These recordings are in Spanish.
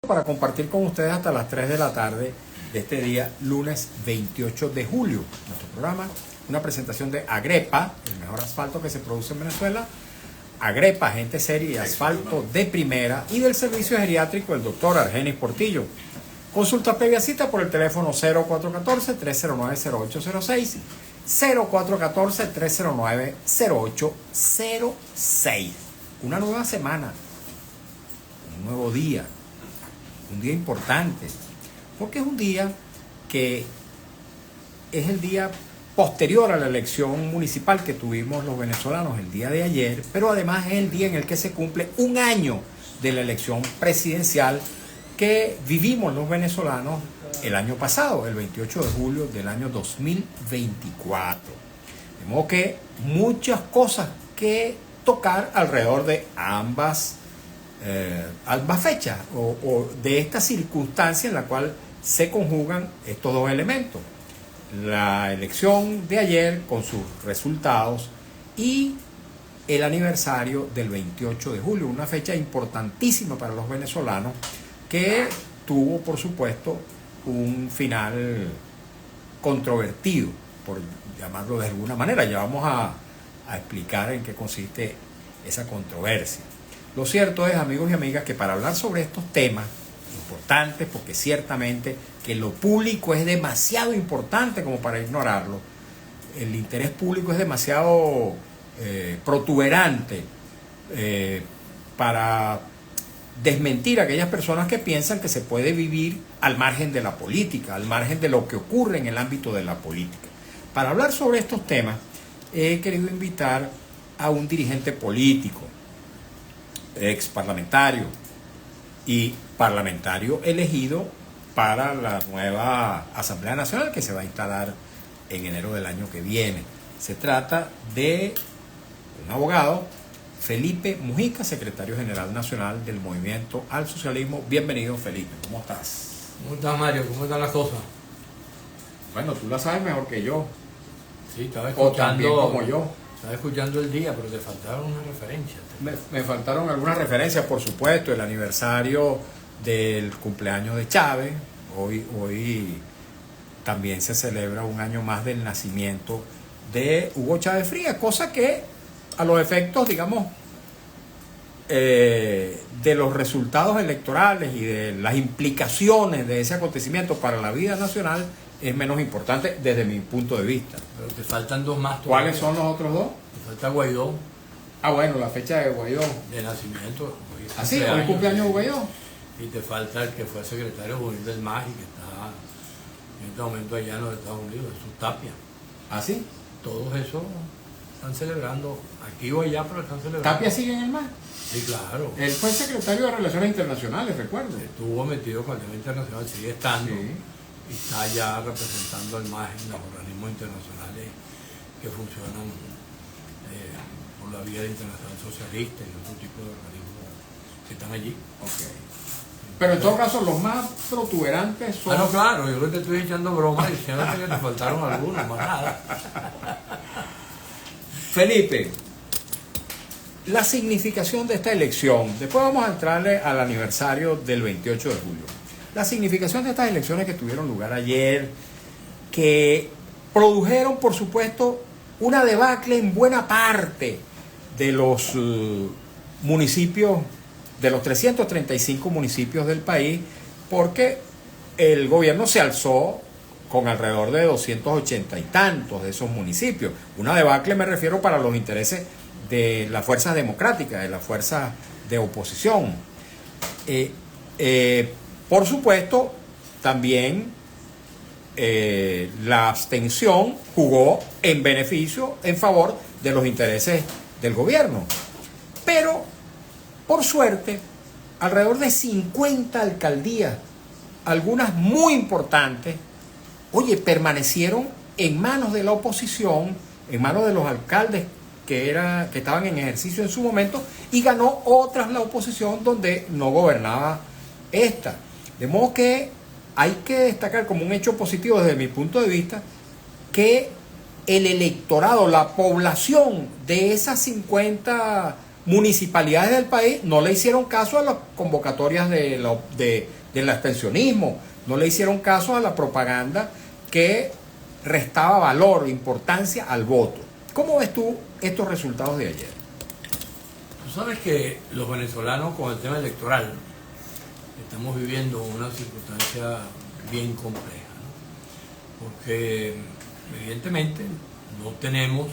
Para compartir con ustedes hasta las 3 de la tarde de este día, lunes 28 de julio. Nuestro programa, una presentación de Agrepa, el mejor asfalto que se produce en Venezuela. Agrepa, gente seria y asfalto de primera. Y del servicio geriátrico, el doctor Argenis Portillo. Consulta previa cita por el teléfono 0414-309-0806. 0414-309-0806. Una nueva semana, un nuevo día. Un día importante, porque es un día que es el día posterior a la elección municipal que tuvimos los venezolanos el día de ayer, pero además es el día en el que se cumple un año de la elección presidencial que vivimos los venezolanos el año pasado, el 28 de julio del año 2024. De modo que muchas cosas que tocar alrededor de ambas fechas o de esta circunstancia en la cual se conjugan estos dos elementos: la elección de ayer con sus resultados y el aniversario del 28 de julio, una fecha importantísima para los venezolanos que tuvo, por supuesto, un final controvertido, por llamarlo de alguna manera. Ya vamos a explicar en qué consiste esa controversia. Lo cierto es, amigos y amigas, que para hablar sobre estos temas importantes, porque ciertamente que lo público es demasiado importante como para ignorarlo, el interés público es demasiado protuberante para desmentir a aquellas personas que piensan que se puede vivir al margen de la política, al margen de lo que ocurre en el ámbito de la política. Para hablar sobre estos temas, he querido invitar a un dirigente político, ex parlamentario y parlamentario elegido para la nueva Asamblea Nacional que se va a instalar en enero del año que viene. Se trata de un abogado, Felipe Mujica, secretario general nacional del Movimiento al Socialismo. Bienvenido, Felipe. ¿Cómo estás? ¿Cómo estás, Mario? ¿Cómo están las cosas? Bueno, tú la sabes mejor que yo. Sí, estaba escuchando, o también como yo. Estaba escuchando el día, pero te faltaron unas referencias. Me faltaron algunas referencias, por supuesto. El aniversario del cumpleaños de Chávez. Hoy también se celebra un año más del nacimiento de Hugo Chávez Frías, cosa que a los efectos, digamos, de los resultados electorales y de las implicaciones de ese acontecimiento para la vida nacional es menos importante desde mi punto de vista. Pero te faltan dos más. ¿Cuáles son los otros dos? Te falta Guaidó. Ah, bueno, la fecha de Guaidó. De nacimiento. ¿Ah, sí? ¿Hoy cumpleaños de Guaidó? Y te falta el que fue secretario juvenil del MAS y que está en este momento allá en los Estados Unidos, Jesús Tapia. ¿Ah, sí? Todos esos están celebrando, aquí o allá, pero están celebrando. ¿Tapia sigue en el MAS? Sí, claro. Él fue secretario de Relaciones Internacionales, recuerdo. Estuvo metido con el tema internacional, sigue estando. Sí. Y está ya representando al MAS en los organismos internacionales que funcionan por la vía de Internacional Socialista y otro tipo de organismos que están allí. Okay. Pero en todo caso, los más protuberantes son... No, claro, yo te estoy echando broma diciéndote que te faltaron algunos, más nada. Felipe, la significación de esta elección, después vamos a entrarle al aniversario del 28 de julio. La significación de estas elecciones que tuvieron lugar ayer, que produjeron, por supuesto, una debacle en buena parte de los municipios, de los 335 municipios del país, porque el gobierno se alzó con alrededor de 280 y tantos de esos municipios. Una debacle me refiero para los intereses de las fuerzas democráticas, de las fuerzas de oposición. Por supuesto, también la abstención jugó en beneficio, en favor de los intereses del gobierno. Pero, por suerte, alrededor de 50 alcaldías, algunas muy importantes, permanecieron en manos de la oposición, en manos de los alcaldes que estaban en ejercicio en su momento, y ganó otras la oposición donde no gobernaba esta. De modo que hay que destacar como un hecho positivo desde mi punto de vista que el electorado, la población de esas 50 municipalidades del país no le hicieron caso a las convocatorias del abstencionismo, no le hicieron caso a la propaganda que restaba valor, importancia al voto. ¿Cómo ves tú estos resultados de ayer? Tú sabes que los venezolanos con el tema electoral estamos viviendo una circunstancia bien compleja, ¿no? Porque evidentemente no tenemos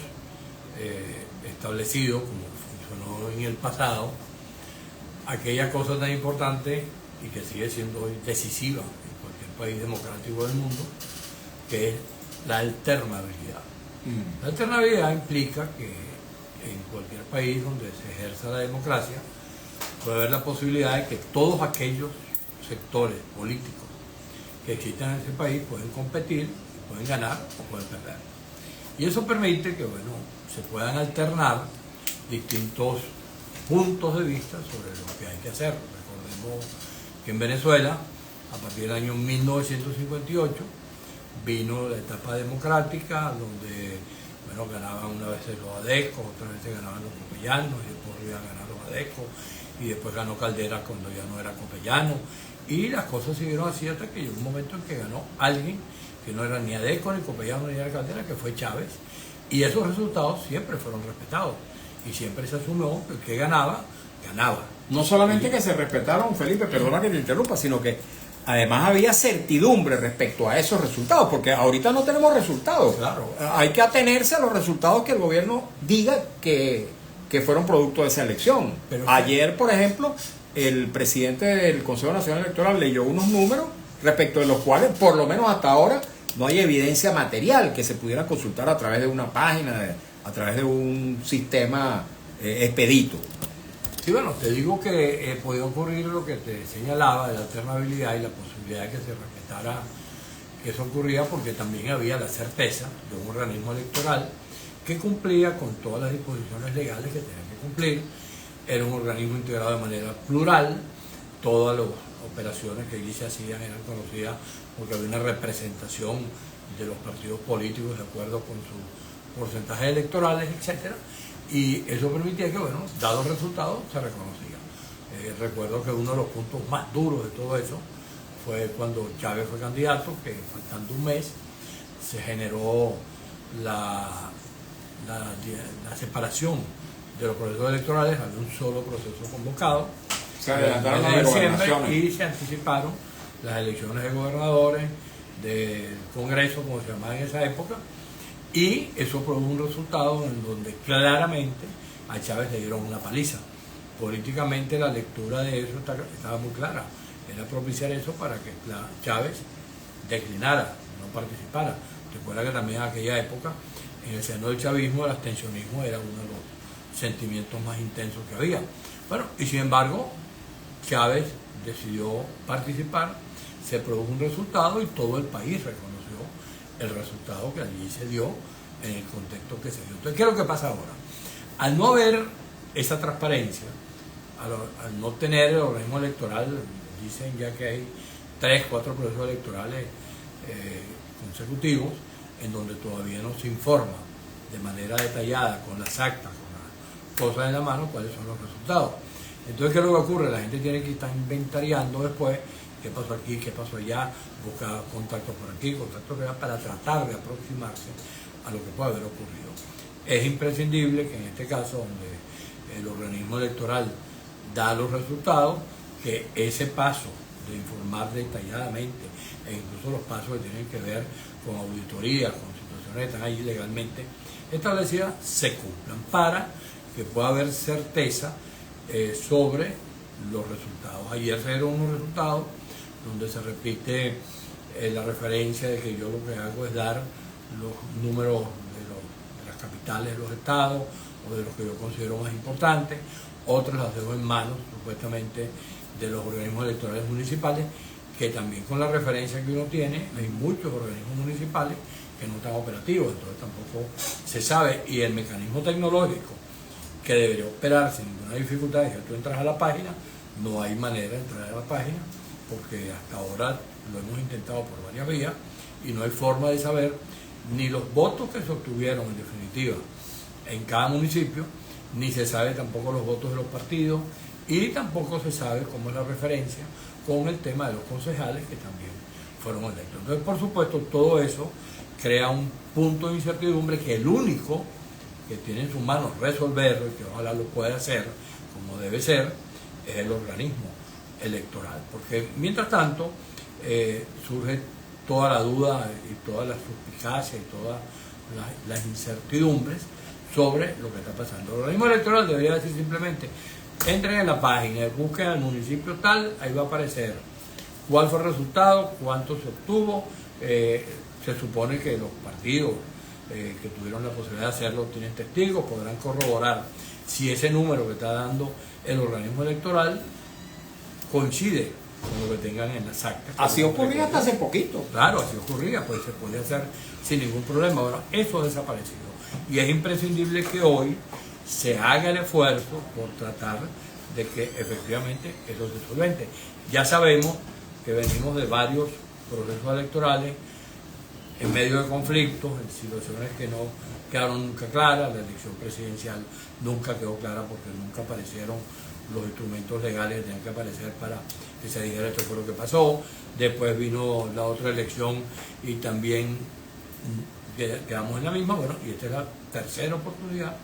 establecido, como funcionó en el pasado, aquella cosa tan importante y que sigue siendo hoy decisiva en cualquier país democrático del mundo, que es la alternabilidad. La alternabilidad implica que en cualquier país donde se ejerza la democracia puede haber la posibilidad de que todos aquellos sectores políticos que existan en ese país pueden competir, pueden ganar o pueden perder. Y eso permite que, bueno, se puedan alternar distintos puntos de vista sobre lo que hay que hacer. Recordemos que en Venezuela, a partir del año 1958, vino la etapa democrática, donde, bueno, ganaban una vez los adecos, otras veces ganaban los copellanos, y después iban a ganar los adecos, y después ganó Caldera cuando ya no era copellano, y las cosas siguieron así hasta que llegó un momento en que ganó alguien que no era ni adeco, ni copellano, ni era Caldera, que fue Chávez, y esos resultados siempre fueron respetados, y siempre se asumió que el que ganaba, ganaba. No solamente que se respetaron, Felipe, perdona que te interrumpa, sino que además había certidumbre respecto a esos resultados, porque ahorita no tenemos resultados. Claro. Hay que atenerse a los resultados que el gobierno diga que fueron producto de esa elección. Pero ayer, por ejemplo, el presidente del Consejo Nacional Electoral leyó unos números respecto de los cuales, por lo menos hasta ahora, no hay evidencia material que se pudiera consultar a través de una página, a través de un sistema expedito. Sí, bueno, te digo que podía ocurrir lo que te señalaba de la alternabilidad y la posibilidad de que se respetara que eso ocurría, porque también había la certeza de un organismo electoral que cumplía con todas las disposiciones legales que tenía que cumplir. Era un organismo integrado de manera plural, todas las operaciones que allí se hacían eran conocidas porque había una representación de los partidos políticos de acuerdo con sus porcentajes electorales, etcétera. Y eso permitía que, bueno, dados resultados, se reconocía. Recuerdo que uno de los puntos más duros de todo eso fue cuando Chávez fue candidato, que faltando un mes se generó la separación de los procesos electorales, había un solo proceso convocado. Se adelantaron las de diciembre gobernaciones. y se anticiparon las elecciones de gobernadores, del Congreso, como se llamaba en esa época. Y eso produjo un resultado en donde claramente a Chávez le dieron una paliza. Políticamente la lectura de eso estaba muy clara. Era propiciar eso para que Chávez declinara, no participara. Recuerda que también en aquella época, en el seno del chavismo, el abstencionismo era uno de los sentimientos más intensos que había. Bueno, y sin embargo, Chávez decidió participar, se produjo un resultado y todo el país reconoció el resultado que allí se dio en el contexto que se dio. Entonces, ¿qué es lo que pasa ahora? Al no haber esa transparencia, al no tener el organismo electoral, dicen ya que hay 3, 4 procesos electorales consecutivos en donde todavía no se informa de manera detallada, con las actas, con las cosas en la mano, cuáles son los resultados. Entonces, ¿qué es lo que ocurre? La gente tiene que estar inventariando después qué pasó aquí, qué pasó allá, buscar contactos por aquí, contactos por allá, para tratar de aproximarse a lo que puede haber ocurrido. Es imprescindible que en este caso, donde el organismo electoral da los resultados, que ese paso de informar detalladamente, e incluso los pasos que tienen que ver con auditorías, con situaciones que están allí legalmente establecidas, se cumplan, para que pueda haber certeza sobre los resultados. Ayer se dieron unos resultados donde se repite la referencia de que yo lo que hago es dar los números de las capitales de los estados o de los que yo considero más importantes, otros las dejo en manos supuestamente de los organismos electorales municipales, que también con la referencia que uno tiene, hay muchos organismos municipales que no están operativos, entonces tampoco se sabe, y el mecanismo tecnológico que debería operar sin ninguna dificultad, es que tú entras a la página, no hay manera de entrar a la página, porque hasta ahora lo hemos intentado por varias vías y no hay forma de saber ni los votos que se obtuvieron en definitiva en cada municipio, ni se sabe tampoco los votos de los partidos, y tampoco se sabe cómo es la referencia con el tema de los concejales que también fueron electos. Entonces, por supuesto, todo eso crea un punto de incertidumbre que el único que tiene en sus manos resolverlo, y que ojalá lo pueda hacer como debe ser, es el organismo electoral. Porque mientras tanto surge toda la duda y toda la suspicacia y todas las incertidumbres sobre lo que está pasando. El organismo electoral debería decir simplemente: entren en la página, busquen al municipio tal, ahí va a aparecer cuál fue el resultado, cuánto se obtuvo. Se supone que los partidos que tuvieron la posibilidad de hacerlo tienen testigos, podrán corroborar si ese número que está dando el organismo electoral coincide con lo que tengan en las actas. Así ocurría hasta hace poquito. Claro, así ocurría, pues se podía hacer sin ningún problema. Bueno, eso ha desaparecido. Y es imprescindible que hoy se haga el esfuerzo por tratar de que efectivamente eso se solvente. Ya sabemos que venimos de varios procesos electorales en medio de conflictos, en situaciones que no quedaron nunca claras. La elección presidencial nunca quedó clara porque nunca aparecieron los instrumentos legales que tenían que aparecer para que se dijera esto fue lo que pasó. Después vino la otra elección y también quedamos en la misma. Bueno, y esta es la tercera oportunidad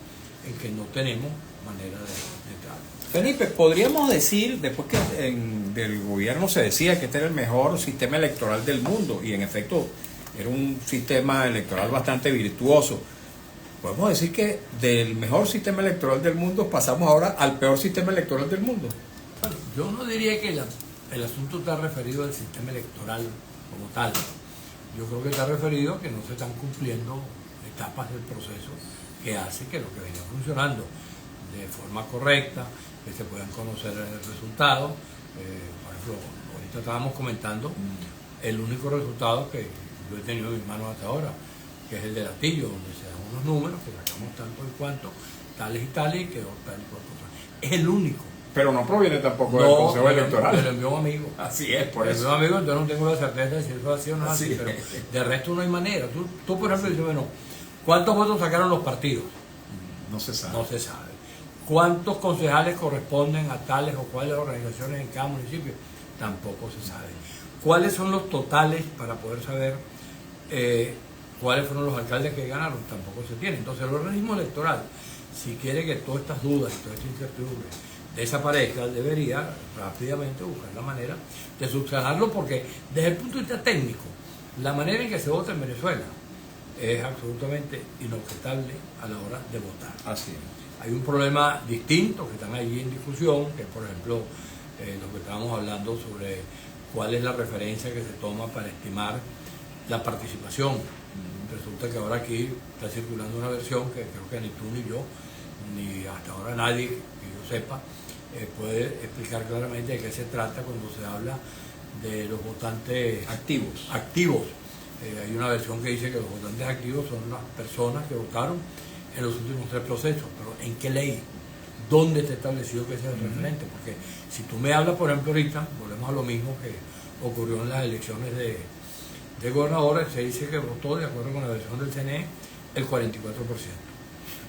en que no tenemos manera de entrar. Felipe, podríamos decir, después que del gobierno se decía que este era el mejor sistema electoral del mundo, y en efecto era un sistema electoral bastante virtuoso, podemos decir que del mejor sistema electoral del mundo pasamos ahora al peor sistema electoral del mundo. Bueno, yo no diría que el asunto está referido al sistema electoral como tal. Yo creo que está referido a que no se están cumpliendo etapas del proceso que hace que lo que venía funcionando de forma correcta, que se puedan conocer el resultado. Por ejemplo, ahorita estábamos comentando el único resultado que yo he tenido en mis manos hasta ahora, que es el del Atillo, donde se dan unos números que sacamos tanto y cuanto, tales y tales, y quedó tal y cual cosa. Es el único. Pero no proviene tampoco del Consejo Electoral. Me lo envió un amigo. Así es, por eso. Me lo envió un amigo, entonces no tengo la certeza de si eso ha sido o no así, pero de resto no hay manera. Tú por ejemplo, dices, bueno, ¿cuántos votos sacaron los partidos? No se sabe. No se sabe. ¿Cuántos concejales corresponden a tales o cuáles organizaciones en cada municipio? Tampoco se sabe. ¿Cuáles son los totales para poder saber cuáles fueron los alcaldes que ganaron? Tampoco se tiene. Entonces el organismo electoral, si quiere que todas estas dudas y toda esta incertidumbre desaparezca, debería rápidamente buscar la manera de subsanarlo, porque desde el punto de vista técnico, la manera en que se vota en Venezuela es absolutamente inobjetable a la hora de votar. Así es. Hay un problema distinto que están allí en discusión, que es, por ejemplo, lo que estábamos hablando sobre cuál es la referencia que se toma para estimar la participación. Resulta que ahora aquí está circulando una versión que creo que ni tú ni yo, ni hasta ahora nadie que yo sepa, puede explicar claramente de qué se trata cuando se habla de los votantes activos. Hay una versión que dice que los votantes activos son las personas que votaron en los últimos 3 procesos, pero ¿en qué ley? ¿Dónde está establecido que ese es el referente? Porque si tú me hablas, por ejemplo, ahorita, volvemos a lo mismo que ocurrió en las elecciones de gobernadores, se dice que votó, de acuerdo con la versión del CNE, el 44%.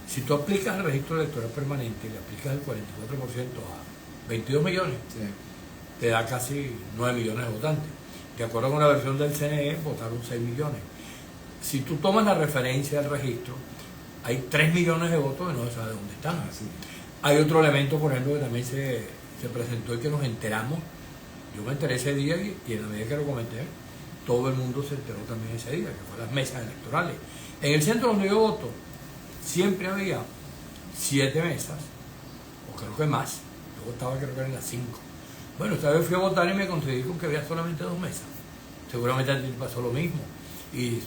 Si tú aplicas el registro electoral permanente y le aplicas el 44% a 22 millones, sí, te da casi 9 millones de votantes. De acuerdo con la versión del CNE, votaron 6 millones. Si tú tomas la referencia del registro, hay 3 millones de votos que no se sabe dónde están. Sí. Hay otro elemento, por ejemplo, que también se presentó y que nos enteramos. Yo me enteré ese día y en la medida que lo comenté, todo el mundo se enteró también ese día, que fue las mesas electorales. En el centro donde yo voto, siempre había 7 mesas, o creo que más. Yo votaba creo que en las 5. Bueno, esta vez fui a votar y me conseguí con que había solamente 2 mesas. Seguramente a ti pasó lo mismo. Y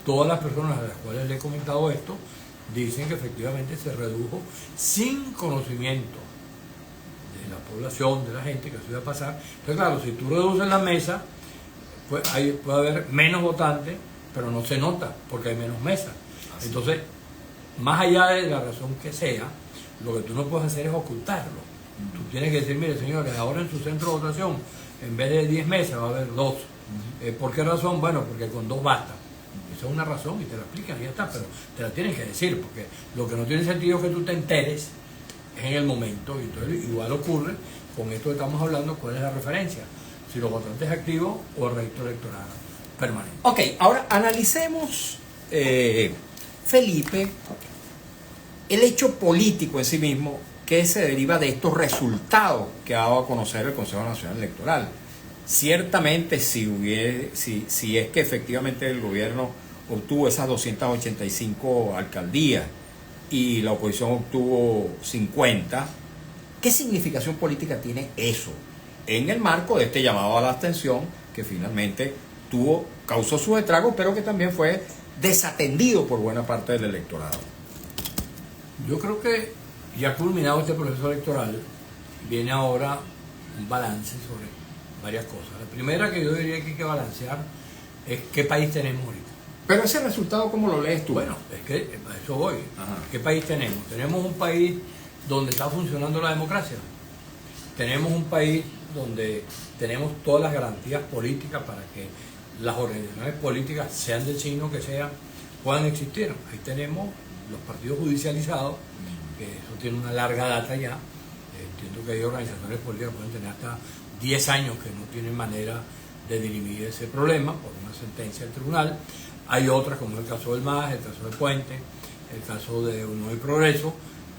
todas las personas a las cuales le he comentado esto dicen que efectivamente se redujo sin conocimiento de la población, de la gente que eso iba a pasar. Entonces, claro, si tú reduces la mesa, pues puede haber menos votantes, pero no se nota porque hay menos mesas. Entonces, más allá de la razón que sea, lo que tú no puedes hacer es ocultarlo. Tú tienes que decir, mire señores, ahora en su centro de votación, en vez de 10 mesas va a haber 2. ¿Por qué razón? Bueno, porque con 2 basta. Esa es una razón y te la explican y ya está, pero te la tienen que decir, porque lo que no tiene sentido es que tú te enteres es en el momento, y entonces igual ocurre con esto que estamos hablando, cuál es la referencia, si los votantes activos o el registro electoral permanente. Ok, ahora analicemos, Felipe, el hecho político en sí mismo que se deriva de estos resultados que ha dado a conocer el Consejo Nacional Electoral. Ciertamente, si es que efectivamente el gobierno obtuvo esas 285 alcaldías y la oposición obtuvo 50, ¿qué significación política tiene eso en el marco de este llamado a la abstención que finalmente causó su estrago, pero que también fue desatendido por buena parte del electorado? Yo creo que ya culminado este proceso electoral, viene ahora un balance sobre varias cosas. La primera que yo diría que hay que balancear es qué país tenemos ahorita. Pero ese resultado, ¿cómo lo lees tú? Bueno, es que a eso voy. Ajá. ¿Qué país tenemos? Tenemos un país donde está funcionando la democracia. Tenemos un país donde tenemos todas las garantías políticas para que las organizaciones políticas, sean del signo que sean, puedan existir. Ahí tenemos los partidos judicializados, que eso tiene una larga data ya. Entiendo que hay organizaciones políticas que pueden tener hasta 10 años que no tienen manera de dirimir ese problema por una sentencia del tribunal. Hay otras, como el caso del MAS, el caso del Puente, el caso de Unión y Progreso,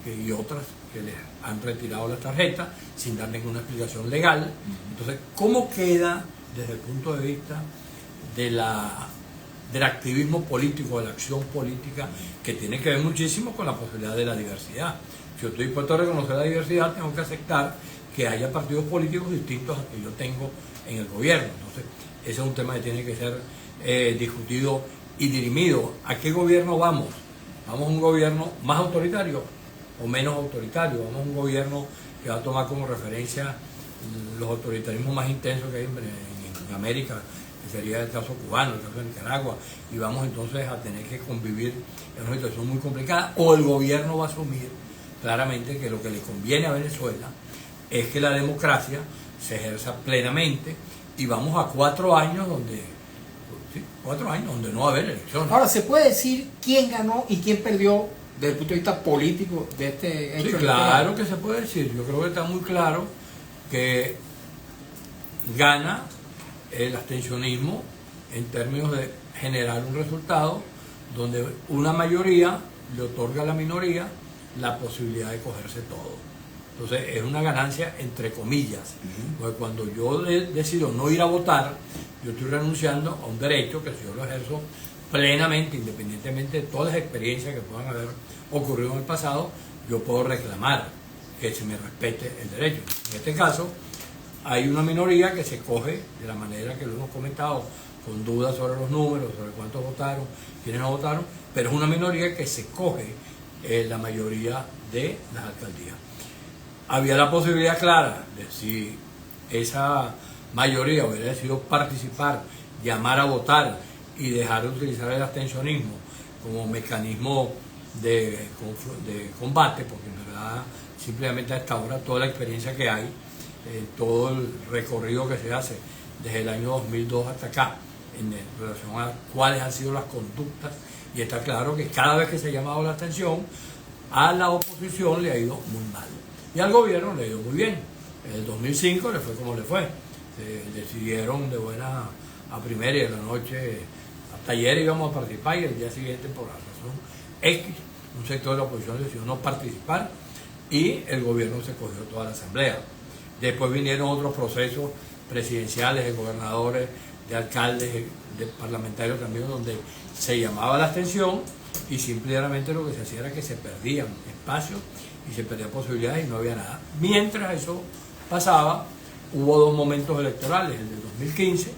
y otras que les han retirado las tarjetas sin dar ninguna explicación legal. Entonces, ¿cómo queda desde el punto de vista del activismo político, de la acción política, que tiene que ver muchísimo con la posibilidad de la diversidad? Si yo estoy dispuesto a reconocer la diversidad, tengo que aceptar que haya partidos políticos distintos a los que yo tengo en el gobierno. Entonces, ese es un tema que tiene que ser discutido y dirimido. ¿A qué gobierno vamos? ¿Vamos a un gobierno más autoritario o menos autoritario? ¿Vamos a un gobierno que va a tomar como referencia los autoritarismos más intensos que hay en América, que sería el caso cubano, el caso de Nicaragua, y vamos entonces a tener que convivir en una situación muy complicada? ¿O el gobierno va a asumir claramente que lo que le conviene a Venezuela es que la democracia se ejerza plenamente, y vamos a 4 años donde no va a haber elecciones? Ahora, ¿se puede decir quién ganó y quién perdió desde el punto de vista político de este hecho? Sí, claro que se puede decir. Yo creo que está muy claro que gana el abstencionismo en términos de generar un resultado donde una mayoría le otorga a la minoría la posibilidad de cogerse todo. Entonces es una ganancia entre comillas, porque cuando yo decido no ir a votar, yo estoy renunciando a un derecho que si yo lo ejerzo plenamente, independientemente de todas las experiencias que puedan haber ocurrido en el pasado, yo puedo reclamar que se me respete el derecho. En este caso, hay una minoría que se coge de la manera que lo hemos comentado, con dudas sobre los números, sobre cuántos votaron, quiénes no votaron, pero es una minoría que se coge la mayoría de las alcaldías. Había la posibilidad clara de, si esa mayoría hubiera decidido participar, llamar a votar y dejar de utilizar el abstencionismo como mecanismo de combate, porque en verdad simplemente hasta ahora toda la experiencia que hay, todo el recorrido que se hace desde el año 2002 hasta acá en relación a cuáles han sido las conductas, y está claro que cada vez que se ha llamado la abstención, a la oposición le ha ido muy mal y al gobierno le ha ido muy bien. En el 2005 le fue como le fue, decidieron de buena a primera y de la noche, hasta ayer íbamos a participar y el día siguiente, por la razón X, un sector de la oposición decidió no participar y el gobierno se cogió toda la asamblea. Después vinieron otros procesos presidenciales, de gobernadores, de alcaldes, de parlamentarios también, donde se llamaba la abstención y simplemente lo que se hacía era que se perdían espacios y se perdían posibilidades y no había nada. Mientras eso pasaba, hubo 2 momentos electorales, el del 2015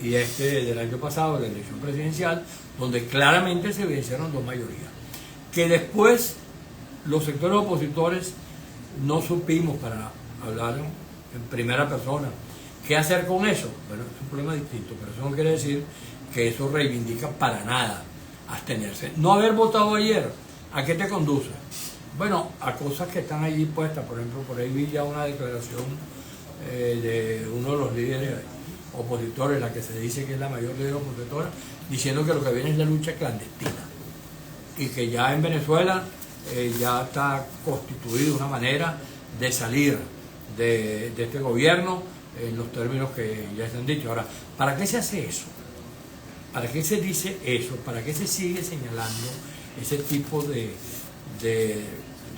y este del año pasado, la elección presidencial, donde claramente se vencieron 2 mayorías. Que después los sectores opositores no supimos, para hablar en primera persona, ¿qué hacer con eso? Bueno, es un problema distinto, pero eso no quiere decir que eso reivindica para nada abstenerse. No haber votado ayer, ¿a qué te conduce? Bueno, a cosas que están allí puestas. Por ejemplo, por ahí vi ya una declaración de uno de los líderes opositores, la que se dice que es la mayor líder opositora, diciendo que lo que viene es la lucha clandestina y que ya en Venezuela ya está constituido una manera de salir de este gobierno en los términos que ya se han dicho. Ahora, ¿para qué se hace eso? ¿Para qué se dice eso? ¿Para qué se sigue señalando ese tipo de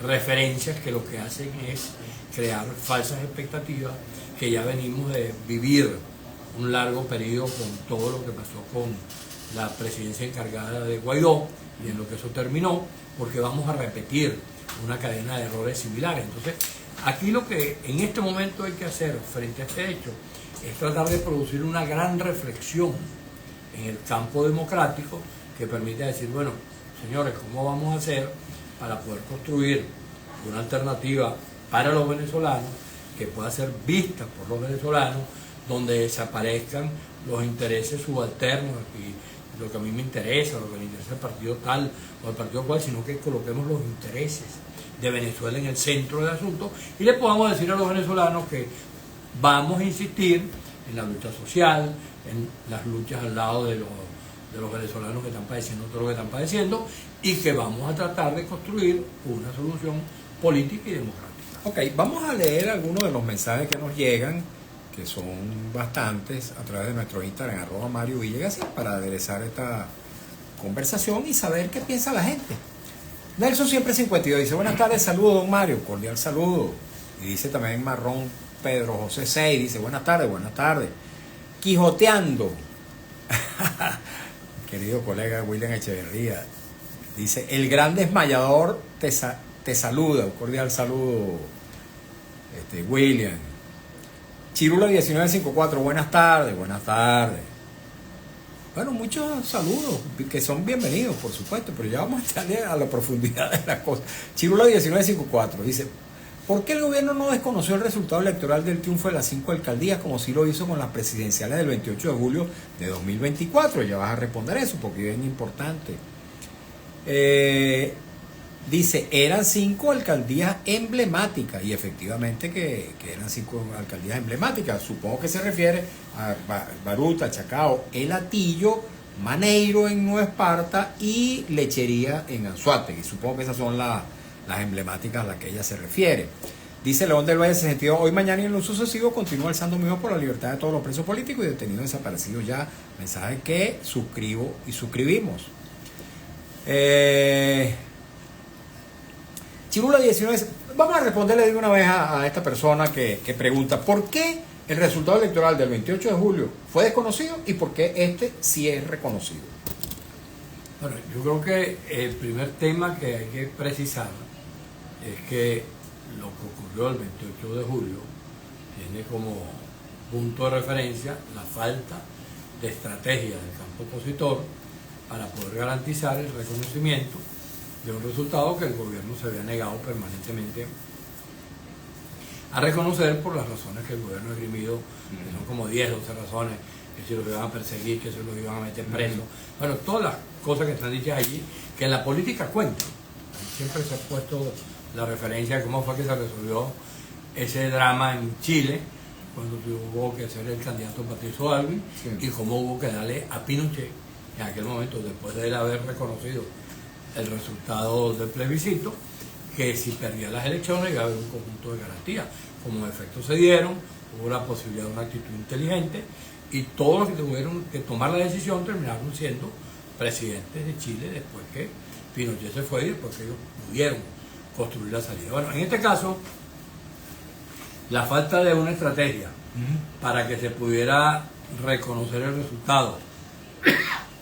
referencias que lo que hacen es crear falsas expectativas, que ya venimos de vivir un largo periodo con todo lo que pasó con la presidencia encargada de Guaidó y en lo que eso terminó, porque vamos a repetir una cadena de errores similares? Entonces, aquí lo que en este momento hay que hacer frente a este hecho es tratar de producir una gran reflexión en el campo democrático que permita decir, bueno, señores, ¿cómo vamos a hacer para poder construir una alternativa para los venezolanos que pueda ser vista por los venezolanos, donde desaparezcan los intereses subalternos y lo que a mí me interesa, lo que le interesa al partido tal o al partido cual, sino que coloquemos los intereses de Venezuela en el centro del asunto y le podamos decir a los venezolanos que vamos a insistir en la lucha social, en las luchas al lado de los venezolanos que están padeciendo todo lo que están padeciendo, y que vamos a tratar de construir una solución política y democrática. Ok, vamos a leer algunos de los mensajes que nos llegan, que son bastantes, a través de nuestro Instagram, @MarioVillegas, para aderezar esta conversación y saber qué piensa la gente. Nelson siempre 52 dice, buenas tardes, saludos don Mario, cordial saludo. Y dice también Marrón Pedro José 6, dice, buenas tardes, Quijoteando. Querido colega William Echeverría, dice, el gran desmayador te saluda, un cordial saludo, William. Chirula 1954, buenas tardes. Bueno, muchos saludos que son bienvenidos, por supuesto, pero ya vamos a echarle a la profundidad de las cosas. Chirula 1954 dice, ¿por qué el gobierno no desconoció el resultado electoral del triunfo de las 5 alcaldías como sí lo hizo con las presidenciales del 28 de julio de 2024? Ya vas a responder eso porque es bien importante. Dice, eran 5 alcaldías emblemáticas, y efectivamente que eran 5 alcaldías emblemáticas. Supongo que se refiere a Baruta, Chacao, El Hatillo, Maneiro en Nueva Esparta y Lechería en Anzoátegui. Supongo que esas son las emblemáticas a las que ella se refiere. Dice León del Valle 62, hoy, mañana y en lo sucesivo continúa alzando mi voz por la libertad de todos los presos políticos y detenidos desaparecidos ya. Mensaje que suscribo y suscribimos. Chirula 19, vamos a responderle de una vez a esta persona que pregunta ¿por qué el resultado electoral del 28 de julio fue desconocido y por qué este sí es reconocido? Bueno, yo creo que el primer tema que hay que precisar es que lo que ocurrió el 28 de julio tiene como punto de referencia la falta de estrategia del campo opositor para poder garantizar el reconocimiento de un resultado que el gobierno se había negado permanentemente a reconocer por las razones que el gobierno ha esgrimido, que son como 10, 12 razones, que si los iban a perseguir, que si los iban a meter presos. Bueno, todas las cosas que están dichas allí, que en la política cuentan. Siempre se ha puesto la referencia de cómo fue que se resolvió ese drama en Chile, cuando tuvo que ser el candidato Patricio Aylwin, y cómo hubo que darle a Pinochet, en aquel momento, después de él haber reconocido el resultado del plebiscito, que si perdía las elecciones iba a haber un conjunto de garantías. Como en efecto se dieron, hubo la posibilidad de una actitud inteligente y todos los que tuvieron que tomar la decisión terminaron siendo presidentes de Chile después que Pinochet se fue y después que ellos pudieron construir la salida. Bueno, en este caso, la falta de una estrategia para que se pudiera reconocer el resultado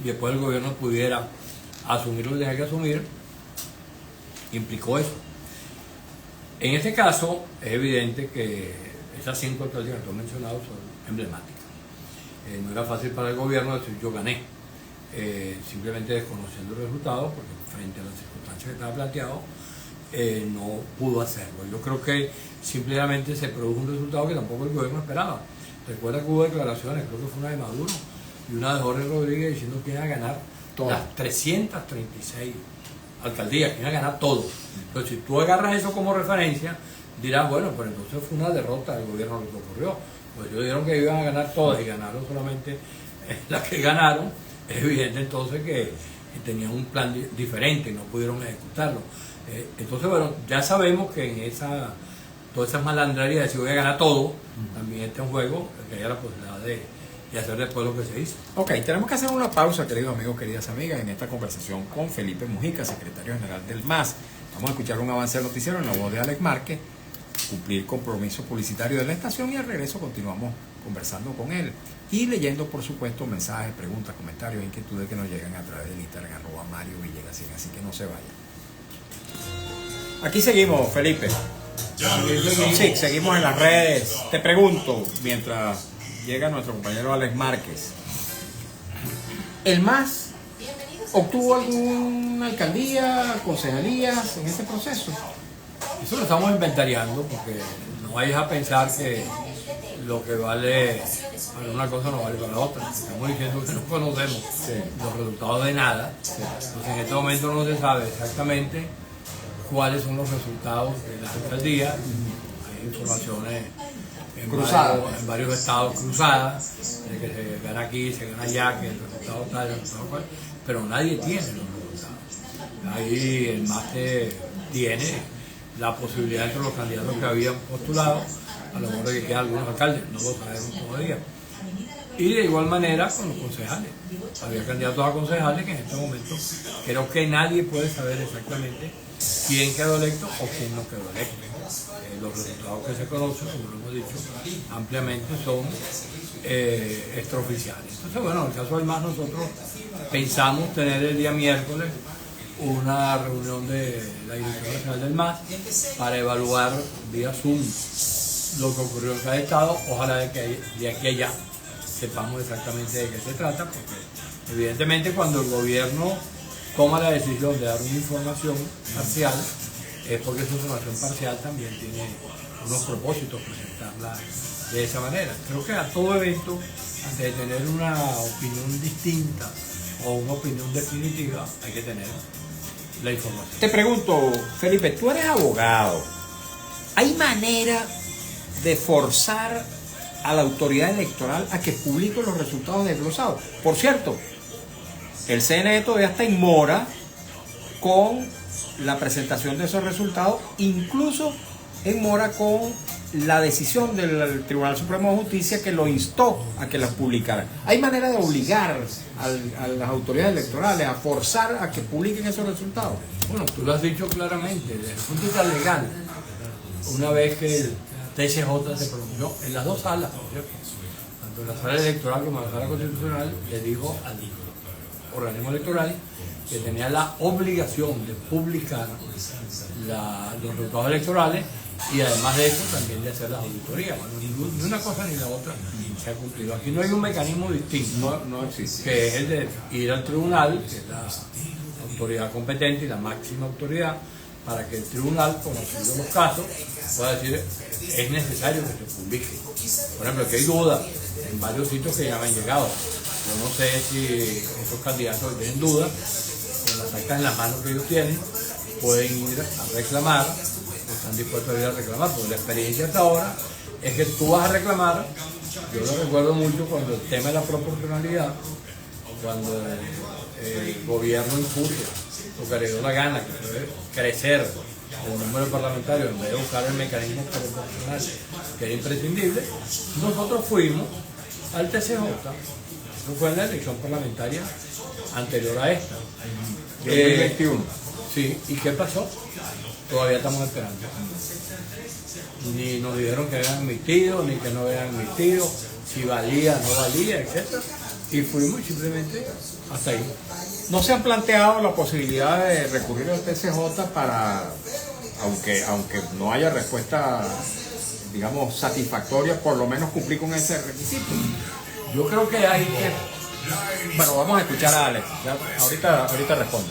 y después el gobierno pudiera asumir lo que tenía que asumir, implicó eso. En este caso, es evidente que esas 5 alcaldías que tú has mencionado son emblemáticas. No era fácil para el gobierno decir yo gané, simplemente desconociendo el resultado, porque frente a las circunstancias que estaba planteado, no pudo hacerlo. Yo creo que simplemente se produjo un resultado que tampoco el gobierno esperaba. Recuerda que hubo declaraciones, creo que fue una de Maduro y una de Jorge Rodríguez diciendo que iban a ganar las 336 alcaldías, que iban a ganar todo. Entonces, si tú agarras eso como referencia, dirás, bueno, pues entonces fue una derrota del gobierno lo que ocurrió. Pues ellos dijeron que iban a ganar todas y ganaron solamente las que ganaron. Es evidente entonces que tenían un plan diferente y no pudieron ejecutarlo. Entonces, bueno, ya sabemos que en todas esas malandrerías de si voy a ganar todo, también este es un juego que haya la posibilidad de hacer después lo que se hizo. Ok, tenemos que hacer una pausa, queridos amigos, queridas amigas, en esta conversación con Felipe Mujica, secretario general del MAS. Vamos a escuchar un avance del noticiero en la voz de Alex Márquez, cumplir compromiso publicitario de la estación y al regreso continuamos conversando con él y leyendo, por supuesto, mensajes, preguntas, comentarios, inquietudes que nos llegan a través del Instagram @MarioVillegas, así que no se vayan. Aquí seguimos, Felipe. Sí, seguimos en las redes. Te pregunto, mientras llega nuestro compañero Alex Márquez, ¿el MAS obtuvo alguna alcaldía, concejalías en este proceso? Eso lo estamos inventariando porque no vayas a pensar que lo que vale para una cosa no vale para la otra. Estamos diciendo que no conocemos los resultados de nada. Entonces en este momento no se sabe exactamente cuáles son los resultados de las alcaldías. Hay informaciones en varios estados cruzadas, de que se gana aquí, se gana allá, que el resultado tal, el resultado cual, pero nadie tiene los resultados. Ahí el MAS tiene la posibilidad entre los candidatos que habían postulado, a lo mejor de que quedan algunos alcaldes, no lo sabemos todavía. Y de igual manera con los concejales. Había candidatos a concejales que en este momento creo que nadie puede saber exactamente quién quedó electo o quién no quedó electo. Los resultados que se conocen, como lo hemos dicho ampliamente, son extraoficiales. Entonces, bueno, en el caso del MAS nosotros pensamos tener el día miércoles una reunión de la Dirección Nacional del MAS para evaluar vía Zoom lo que ocurrió en cada estado. Ojalá de que de aquí a allá sepamos exactamente de qué se trata, porque evidentemente cuando el gobierno toma la decisión de dar una información parcial, es porque esa información parcial también tiene unos propósitos, presentarla de esa manera. Creo que a todo evento, antes de tener una opinión distinta o una opinión definitiva, hay que tener la información. Te pregunto, Felipe, tú eres abogado. ¿Hay manera de forzar a la autoridad electoral a que publique los resultados desglosados? Por cierto, el CNE todavía está en mora con la presentación de esos resultados, incluso en mora con la decisión del Tribunal Supremo de Justicia que lo instó a que las publicara. ¿Hay manera de obligar a las autoridades electorales a forzar a que publiquen esos resultados? Bueno, tú lo has dicho claramente, desde el punto de vista legal, una vez que el TSJ se pronunció en las dos salas, tanto en la sala electoral como en la sala constitucional, le dijo al organismo electoral que tenía la obligación de publicar los resultados electorales y además de eso también de hacer las auditorías. Bueno, ni una cosa ni la otra se ha cumplido. Aquí no hay un mecanismo distinto, No existe, que es el de ir al tribunal, que es la autoridad competente y la máxima autoridad, para que el tribunal, conociendo los casos, pueda decir es necesario que se publique. Por ejemplo, aquí hay dudas en varios sitios que ya me han llegado. Yo no sé si esos candidatos que tienen dudas, con las actas en las manos que ellos tienen, pueden ir a reclamar, o están dispuestos a ir a reclamar, porque la experiencia hasta ahora es que tú vas a reclamar. Yo lo recuerdo mucho cuando el tema de la proporcionalidad, cuando el gobierno impuso lo que le dio la gana, que fue crecer el número de parlamentarios en vez de buscar el mecanismo proporcional que era imprescindible, nosotros fuimos al TCJ. Eso fue en la elección parlamentaria anterior a esta. 2021. Sí, ¿y qué pasó? Todavía estamos esperando. Ni nos dijeron que habían admitido, ni que no habían admitido, si valía, no valía, etc. Y fuimos simplemente hasta ahí. ¿No se han planteado la posibilidad de recurrir al TCJ para, aunque no haya respuesta, digamos, satisfactoria, por lo menos cumplir con ese requisito? Yo creo que hay que... Bueno, vamos a escuchar a Alex. Ya, ahorita responde.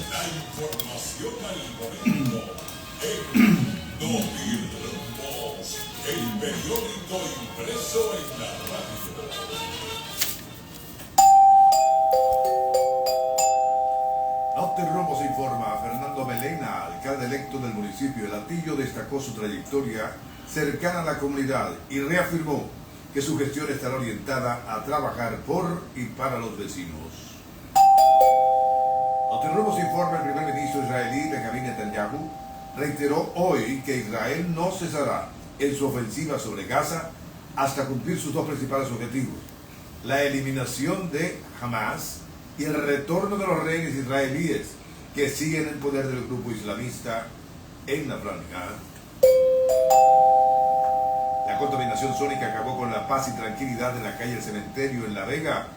Noticiero informa. Fernando Melena, alcalde electo del municipio de Latillo, destacó su trayectoria cercana a la comunidad y reafirmó que su gestión estará orientada a trabajar por y para los vecinos. Noticiero informa. El primer ministro israelí Benjamin Netanyahu reiteró hoy que Israel no cesará en su ofensiva sobre Gaza hasta cumplir sus dos principales objetivos: la eliminación de Hamas y el retorno de los rehenes israelíes que siguen en poder del grupo islamista en la franja. La contaminación sónica acabó con la paz y tranquilidad en la calle El Cementerio en La Vega.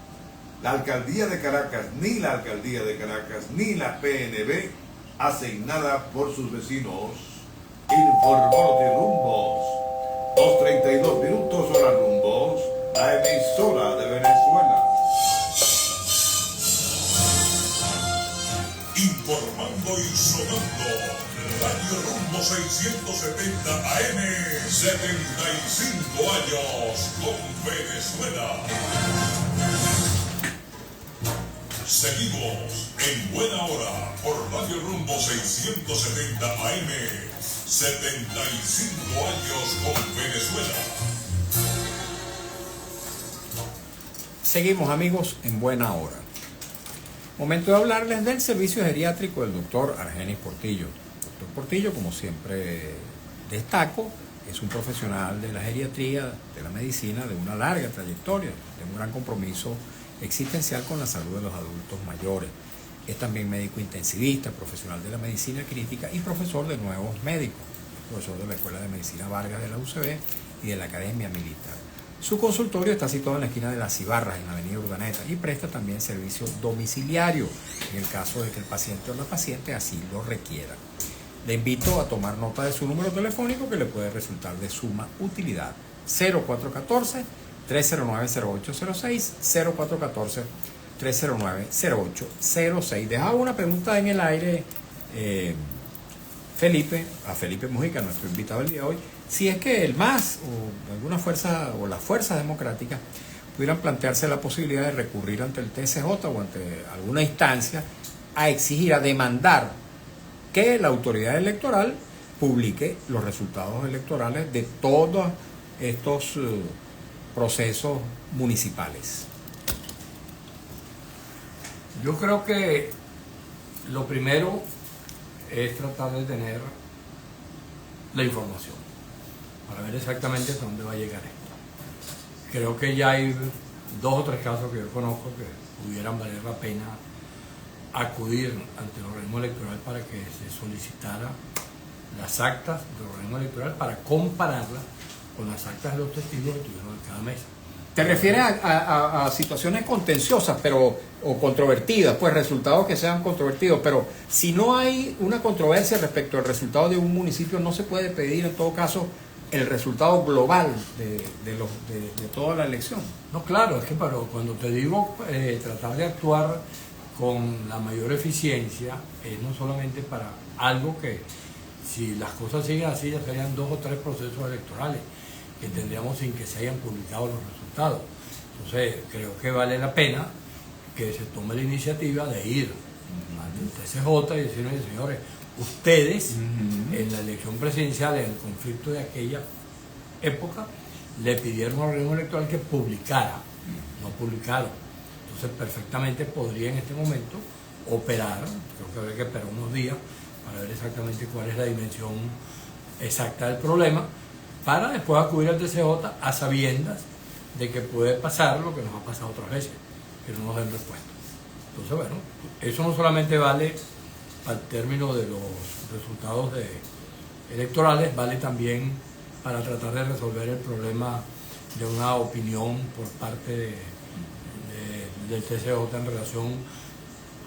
La alcaldía de Caracas, ni la alcaldía de Caracas, ni la PNB hacen nada por sus vecinos, informó Notirumbos. 2:32 minutos, hora Rumbos, la emisora de Venezuela. Informando y sonando, Radio Rumbo 670 AM, 75 años con Venezuela. Seguimos en buena hora por Radio Rumbo 670 AM, 75 años con Venezuela. Seguimos, amigos, en buena hora. Momento de hablarles del servicio geriátrico del doctor Argenis Portillo. Doctor Portillo, como siempre destaco, es un profesional de la geriatría, de la medicina, de una larga trayectoria, de un gran compromiso existencial con la salud de los adultos mayores. Es también médico intensivista, profesional de la medicina crítica y profesor de nuevos médicos, profesor de la Escuela de Medicina Vargas de la UCB y de la Academia Militar. Su consultorio está situado en la esquina de Las Cibarras, en la avenida Urdaneta, y presta también servicio domiciliario, en el caso de que el paciente o la paciente así lo requiera. Le invito a tomar nota de su número telefónico, que le puede resultar de suma utilidad. 0414-309-0806, 0414-309-0806. Dejaba una pregunta en el aire, a Felipe Mujica, nuestro invitado del día de hoy, si es que el MAS o alguna fuerza o las fuerzas democráticas pudieran plantearse la posibilidad de recurrir ante el TSJ o ante alguna instancia a exigir, a demandar que la autoridad electoral publique los resultados electorales de todos estos procesos municipales. Yo creo que lo primero es tratar de tener la información para ver exactamente hasta dónde va a llegar esto. Creo que ya hay 2 o 3 casos que yo conozco que pudieran valer la pena acudir ante el organismo electoral para que se solicitara las actas del organismo electoral para compararlas con las actas de los testigos que tuvieron en cada mesa. ¿Te refieres a situaciones contenciosas o controvertidas, pues resultados que sean controvertidos? Pero si no hay una controversia respecto al resultado de un municipio, no se puede pedir en todo caso el resultado global de toda la elección. No, claro, es que cuando te digo tratar de actuar con la mayor eficiencia, es no solamente para algo que, si las cosas siguen así, ya serían 2 o 3 procesos electorales que tendríamos sin que se hayan publicado los resultados. Entonces, creo que vale la pena que se tome la iniciativa de ir ante el TSJ y decirle, señores, ustedes en la elección presidencial, en el conflicto de aquella época, le pidieron al organismo electoral que publicara, no publicaron. Entonces, perfectamente podría en este momento operar, creo que habría que esperar unos días para ver exactamente cuál es la dimensión exacta del problema, para después acudir al TSJ a sabiendas de que puede pasar lo que nos ha pasado otras veces, que no nos den respuesta. Entonces, bueno, eso no solamente vale al término de los resultados electorales, vale también para tratar de resolver el problema de una opinión por parte del TSJ en relación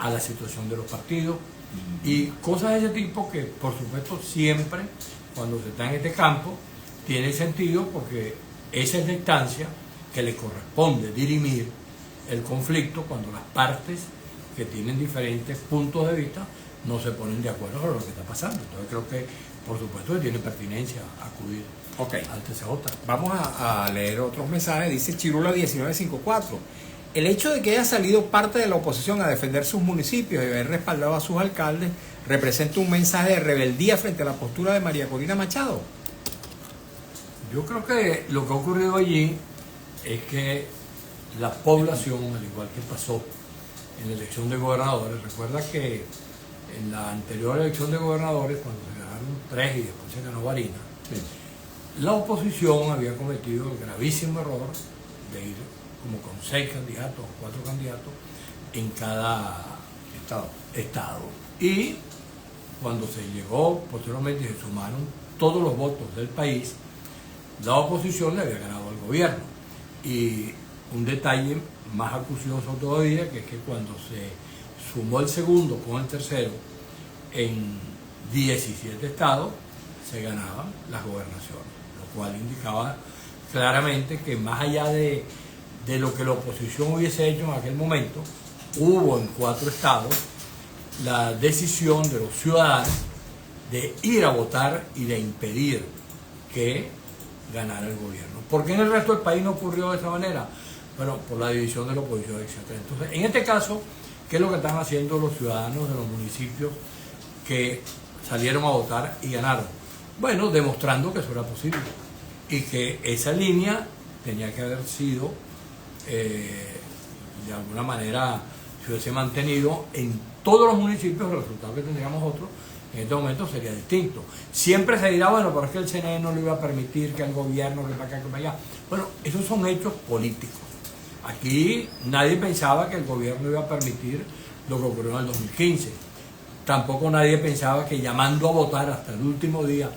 a la situación de los partidos y cosas de ese tipo que, por supuesto, siempre cuando se está en este campo tiene sentido, porque esa es la instancia que le corresponde dirimir el conflicto cuando las partes que tienen diferentes puntos de vista no se ponen de acuerdo con lo que está pasando. Entonces creo que, por supuesto, tiene pertinencia acudir al TSJ. Vamos a leer otros mensajes. Dice Chirula 1954. El hecho de que haya salido parte de la oposición a defender sus municipios y haber respaldado a sus alcaldes representa un mensaje de rebeldía frente a la postura de María Corina Machado. Yo creo que lo que ha ocurrido allí es que la población, al igual que pasó en la elección de gobernadores, recuerda que en la anterior elección de gobernadores, cuando se ganaron 3 y después se ganó Barinas, Sí. la oposición había cometido el gravísimo error de ir como con 6 candidatos o 4 candidatos en cada estado. Y cuando se llegó posteriormente y se sumaron todos los votos del país, la oposición le había ganado al gobierno. Y un detalle más acucioso todavía, que es que cuando se sumó el segundo con el tercero, en 17 estados se ganaban las gobernaciones, lo cual indicaba claramente que más allá de lo que la oposición hubiese hecho en aquel momento, hubo en 4 estados la decisión de los ciudadanos de ir a votar y de impedir que ganara el gobierno. ¿Por qué en el resto del país no ocurrió de esa manera? Bueno, por la división de la oposición, etc. Entonces, en este caso, ¿qué es lo que están haciendo los ciudadanos de los municipios que salieron a votar y ganaron? Bueno, demostrando que eso era posible y que esa línea tenía que haber sido, de alguna manera, si hubiese mantenido en todos los municipios, el resultado que tendríamos otros en este momento sería distinto. Siempre se dirá, bueno, pero es que el CNE no le iba a permitir que el gobierno, que para acá, que para allá. Bueno, esos son hechos políticos. Aquí nadie pensaba que el gobierno iba a permitir lo que ocurrió en el 2015. Tampoco nadie pensaba que llamando a votar hasta el último día,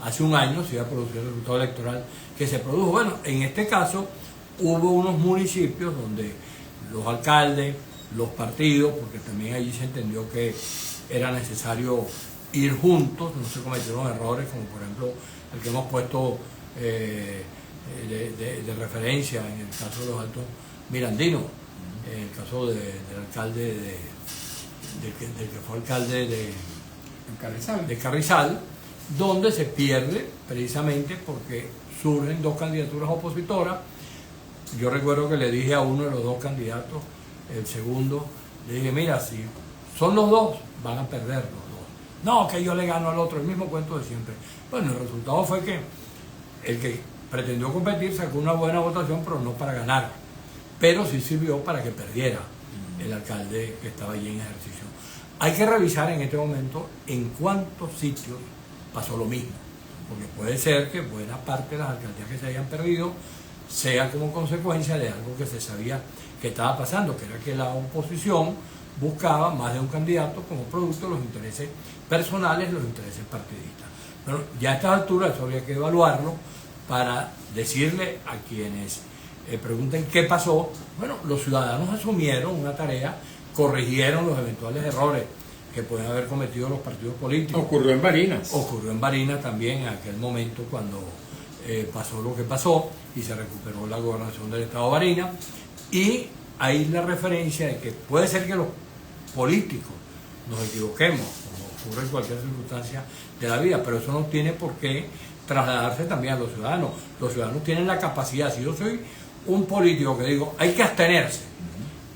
hace un año, se iba a producir el resultado electoral que se produjo. Bueno, en este caso hubo unos municipios donde los alcaldes, los partidos, porque también allí se entendió que era necesario ir juntos, no se cometieron errores, como por ejemplo el que hemos puesto de referencia en el caso de los Altos Mirandinos, en el caso del alcalde del que fue alcalde de Carrizal, donde se pierde precisamente porque surgen 2 candidaturas opositoras. Yo recuerdo que le dije a uno de los 2 candidatos, el segundo, le dije, mira, si son los 2, van a perder los 2. No, que yo le gano al otro, el mismo cuento de siempre. Bueno, el resultado fue que el que pretendió competir sacó una buena votación, pero no para ganar. Pero sí sirvió para que perdiera el alcalde que estaba allí en ejercicio. Hay que revisar en este momento en cuántos sitios pasó lo mismo, porque puede ser que buena parte de las alcaldías que se hayan perdido sea como consecuencia de algo que se sabía que estaba pasando, que era que la oposición buscaba más de un candidato como producto de los intereses personales, los intereses partidistas. Pero ya a estas alturas eso habría que evaluarlo para decirle a quienes pregunten qué pasó. Bueno, los ciudadanos asumieron una tarea, corrigieron los eventuales errores que pueden haber cometido los partidos políticos. Ocurrió en Barinas. Ocurrió en Barinas también en aquel momento cuando pasó lo que pasó y se recuperó la gobernación del estado de Barinas. Y ahí la referencia de que puede ser que los políticos nos equivoquemos, como ocurre en cualquier circunstancia de la vida, pero eso no tiene por qué trasladarse también a los ciudadanos. Los ciudadanos tienen la capacidad, si yo soy un político que digo, hay que abstenerse,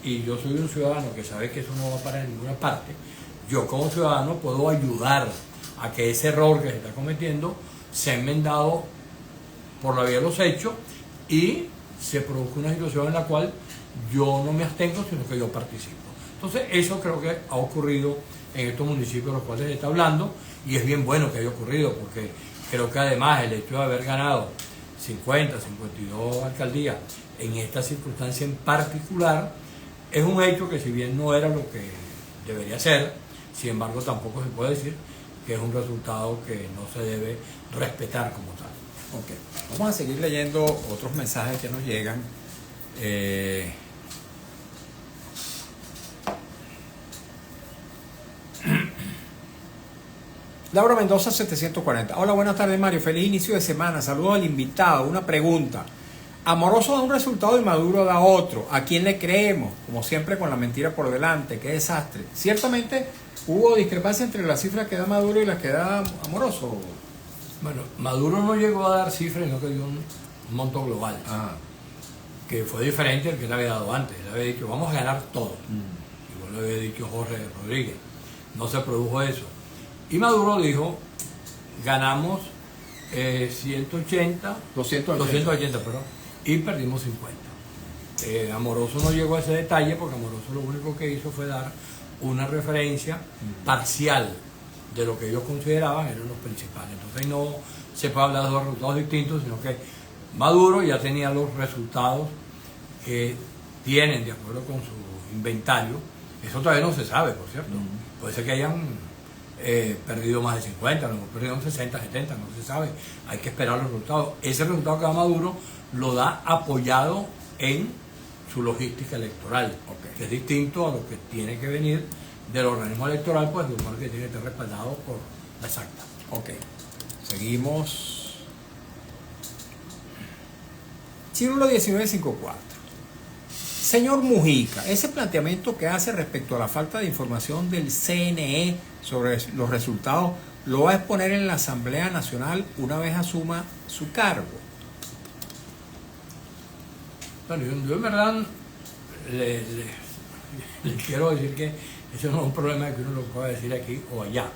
y yo soy un ciudadano que sabe que eso no va para ninguna parte, yo como ciudadano puedo ayudar a que ese error que se está cometiendo sea enmendado por la vía de los hechos y se produzca una situación en la cual yo no me abstengo, sino que yo participo. Entonces eso creo que ha ocurrido en estos municipios de los cuales se está hablando, y es bien bueno que haya ocurrido, porque creo que además el hecho de haber ganado 50, 52 alcaldías en esta circunstancia en particular es un hecho que, si bien no era lo que debería ser, sin embargo tampoco se puede decir que es un resultado que no se debe respetar como tal. Ok, vamos a seguir leyendo otros mensajes que nos llegan. Laura Mendoza 740. Hola, buenas tardes, Mario. Feliz inicio de semana. Saludos al invitado. Una pregunta. Amoroso da un resultado y Maduro da otro. ¿A quién le creemos? Como siempre, con la mentira por delante. Qué desastre. Ciertamente hubo discrepancia entre las cifras que da Maduro y las que da Amoroso. Bueno, Maduro no llegó a dar cifras, sino que dio un monto global, que fue diferente al que le había dado antes. Él había dicho, vamos a ganar todo. Igual lo había dicho Jorge Rodríguez. No se produjo eso. Y Maduro dijo, ganamos 280, perdón, y perdimos 50. Amoroso no llegó a ese detalle, porque Amoroso lo único que hizo fue dar una referencia parcial de lo que ellos consideraban eran los principales. Entonces no se puede hablar de dos resultados distintos, sino que Maduro ya tenía los resultados que tienen de acuerdo con su inventario. Eso todavía no se sabe, por cierto. Puede ser que hayan perdido más de 50, no, perdido 60, 70, no se sabe. Hay que esperar los resultados. Ese resultado que da Maduro lo da apoyado en su logística electoral, que es distinto a lo que tiene que venir del organismo electoral, pues de un que tiene que estar respaldado por la exacta. Ok, seguimos. Círculo 1954. Señor Mujica, ese planteamiento que hace respecto a la falta de información del CNE sobre los resultados, ¿lo va a exponer en la Asamblea Nacional una vez asuma su cargo? Bueno, yo en verdad le quiero decir que eso no es un problema que uno lo pueda decir aquí o allá.